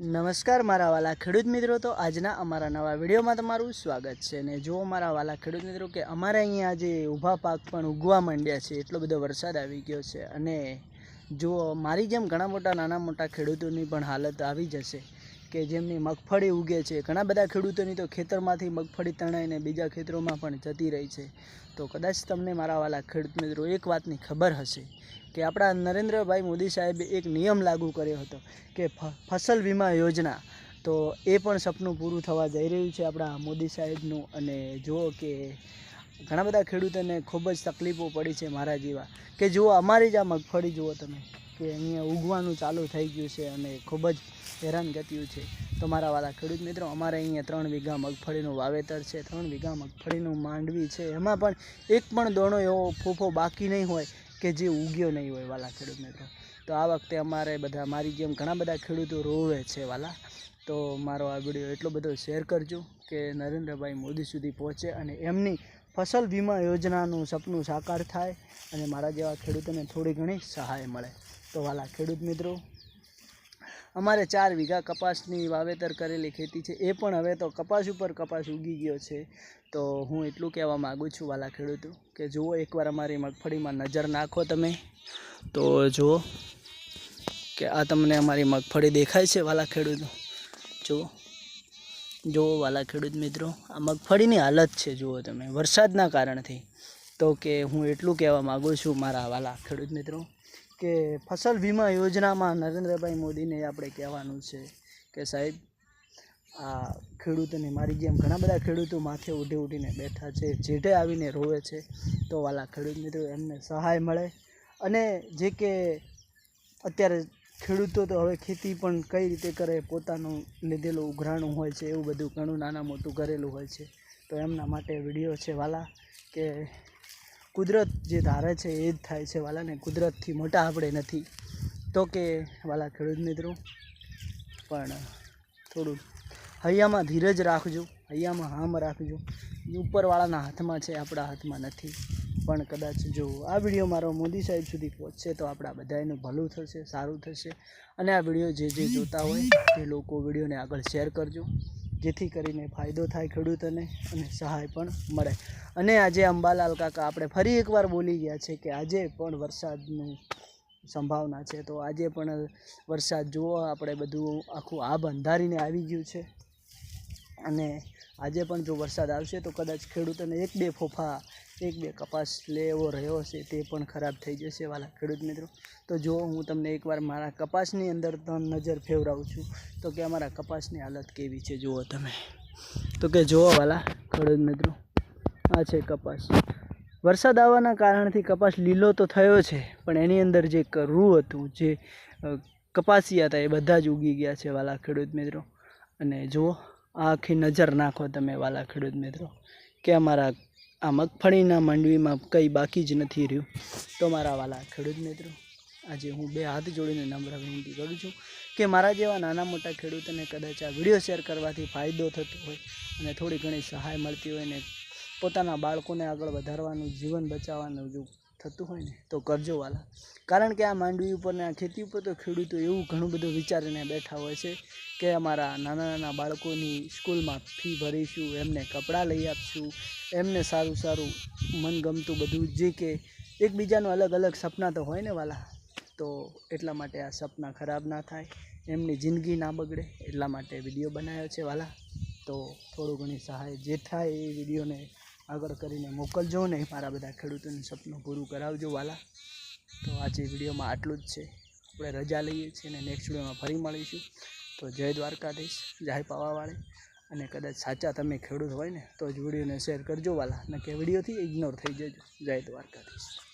નમસ્કાર મારા વાલા ખેડૂત મિત્રો, તો આજના અમારા નવા વિડીયોમાં તમારું સ્વાગત છે। ને જો મારા વાલા ખેડૂત મિત્રો કે અમારે અહીંયા આજે ઊભા પાક પણ ઉગવા માંડ્યા છે, એટલો બધો વરસાદ આવી ગયો છે। અને જો મારી જેમ ઘણા નાના મોટા ખેડૂતોની પણ હાલત આવી જશે કે જેમની મગફળી ઉગે છે। ઘણા બધા ખેડૂતોની તો ખેતરમાંથી મગફળી તણાઈને બીજા ખેતરોમાં પણ જતી રહી છે। તો કદાચ તમને મારા વાલા ખેડૂત મિત્રો એક વાતની ખબર હશે કે આપણા નરેન્દ્રભાઈ મોદી સાહેબે એક નિયમ લાગુ કર્યો હતો કે ફસલ વીમા યોજના, તો એ પણ સપનું પૂરું થવા જઈ રહ્યું છે આપણા મોદી સાહેબનું। અને જુઓ કે ઘણા બધા ખેડૂતોને ખૂબ જ તકલીફો પડી છે મારા જેવા, કે જુઓ અમારી જ આ મગફળી જુઓ તમે કે અહીંયા ઉગવાનું ચાલુ થઈ ગયું છે અને ખૂબ જ હેરાનગતિયું છે। તો મારા વાલા ખેડૂત મિત્રો, અમારે અહીંયા 3 વીઘા મગફળીનું વાવેતર છે, 3 વીઘા મગફળીનું માંડવી છે, એમાં પણ એક પણ દોણો એવો ફોફો બાકી નહીં હોય કે જે ઉગ્યો નહીં હોય વાલા ખેડૂત મિત્રો। તો આ વખતે અમારે બધા મારી જેમ ઘણા બધા ખેડૂતો રોવે છે વાલા। તો મારો આ વિડીયો એટલો બધો શેર કરજો કે નરેન્દ્રભાઈ મોદી સુધી પહોંચે અને એમની ફસલ વીમા યોજનાનું સપનું સાકાર થાય અને મારા જેવા ખેડૂતોને થોડી ઘણી સહાય મળે। તો વાલા ખેડૂત મિત્રો, અમારે 4 વીઘા કપાસની વાવેતર કરેલી ખેતી છે, એ પણ હવે તો કપાસ ઉપર કપાસ ઉગી ગયો છે। તો હું એટલું કહેવા માગું છું વાલા ખેડૂતો કે જુઓ એકવાર અમારી મગફળીમાં નજર નાખો તમે, તો જુઓ કે આ તમને અમારી મગફળી દેખાય છે વાલા ખેડૂતો। જુઓ વાલા ખેડૂત મિત્રો, આ મગફળીની હાલત છે જુઓ તમે વરસાદના કારણથી। તો કે હું એટલું કહેવા માગું છું મારા વાલા ખેડૂત મિત્રો કે ફસલ વીમા યોજનામાં નરેન્દ્રભાઈ મોદીને આપણે કહેવાનું છે કે સાહેબ, આ ખેડૂતોને મારી જેમ ઘણા બધા ખેડૂતો માથે ઉઠીને બેઠા છે, જેઠે આવીને રોવે છે। તો વાલા ખેડૂત મિત્રો, એમને સહાય મળે અને જે કે અત્યારે ખેડૂતો તો હવે ખેતી પણ કઈ રીતે કરે, પોતાનું લીધેલું ઉઘરાણું હોય છે એવું બધું ઘણું નાના મોટું કરેલું હોય છે। તો એમના માટે વિડીયો છે વાલા કે કુદરત જે ધારે છે એ જ થાય છે વાલા, ને કુદરતથી મોટા આપણે નથી। તો કે વાલા ખેડૂત મિત્રો, પણ થોડું હૈયામાં ધીરજ રાખજો, હૈયામાં હામ રાખજો। ઉપરવાળાના હાથમાં છે, આપણા હાથમાં નથી। પણ કદાચ જો આ વિડીયો મારો મોદી સાહેબ સુધી પહોંચશે તો આપણા બધાનું ભલું થશે, સારું થશે। અને આ વિડીયો જે જોતા હોય તે લોકો વિડીયોને આગળ શેર કરજો, જેથી કરીને ફાયદો થાય ખેડૂતોને અને સહાય પણ મળે। અને આજે અંબાલાલ કાકા આપણે ફરી એકવાર બોલી ગયા છે કે આજે પણ વરસાદની સંભાવના છે। તો આજે પણ વરસાદ જુઓ, આપણે બધું આખું આબ અંધારીને આવી ગયું છે અને આજે પણ જો વરસાદ આવશે તો કદાચ ખેડૂતોને 1-2 ફોફા 1-2 કપાસ લેવો રહ્યો હશે તે પણ ખરાબ થઈ જશે વાલા ખેડૂત મિત્રો। તો જો હું તમને એકવાર મારા કપાસની અંદર નજર ફેરવાવું છું તો કે અમારા કપાસની હાલત કેવી છે જુઓ તમે। તો કે જુઓ વાલા ખેડૂત મિત્રો, આ છે કપાસ। વરસાદ આવવાના કારણથી કપાસ લીલો તો થયો છે, પણ એની અંદર જે રૂ હતું, જે કપાસિયા હતા, એ બધા જ ઉગી ગયા છે વાલા ખેડૂત મિત્રો। અને જુઓ આખી નજર નાખો તમે વાલા ખેડૂત મિત્રો કે અમારા આ મગફળીના મંડવીમાં કંઈ બાકી જ નથી રહ્યું। તો મારા વાલા ખેડૂત મિત્રો, આજે હું 2 હાથ જોડીને નમ્ર વિનંતી કરું છું કે મારા જેવા નાના મોટા ખેડૂતોને કદાચ આ વિડીયો શેર કરવાથી ફાયદો થતો હોય અને થોડી ઘણી સહાય મળતી હોય ને પોતાના બાળકોને આગળ વધારવાનું, જીવન બચાવવાનું જો થતું હોય ને તો કરજો વાલા। કારણ કે આ માંડવી ઉપર ને આ ખેતી ઉપર તો ખેડૂતો એવું ઘણું બધું વિચારીને બેઠા હોય છે કે અમારા નાના બાળકોની સ્કૂલમાં ફી ભરીશું, એમને કપડાં લઈ આપશું, એમને સારું મનગમતું બધું, જે કે એકબીજાનું અલગ સપના તો હોય ને વાલા। તો એટલા માટે આ સપના ખરાબ ના થાય, એમની જિંદગી ના બગડે, એટલા માટે વિડીયો બનાવ્યો છે વાલા। તો થોડું ઘણી સહાય જે થાય એ વિડીયોને આગળ કરીને મોકલજો ને મારા બધા ખેડૂતોનું સપનું પૂરું કરાવજો વાલા। તો આજે વિડીયોમાં આટલું જ છે, આપણે રજા લઈએ છીએ અને નેક્સ્ટ વિડીયોમાં ફરી મળીશું। તો જય દ્વારકાધીશ, જય પાવાવાળી। અને કદાચ સાચા તમે ખેડૂત હોય ને તો જ વિડીયોને શેર કરજો વાલા, ન કે વિડીયોથી ઇગ્નોર થઈ જજો। જય દ્વારકાધીશ।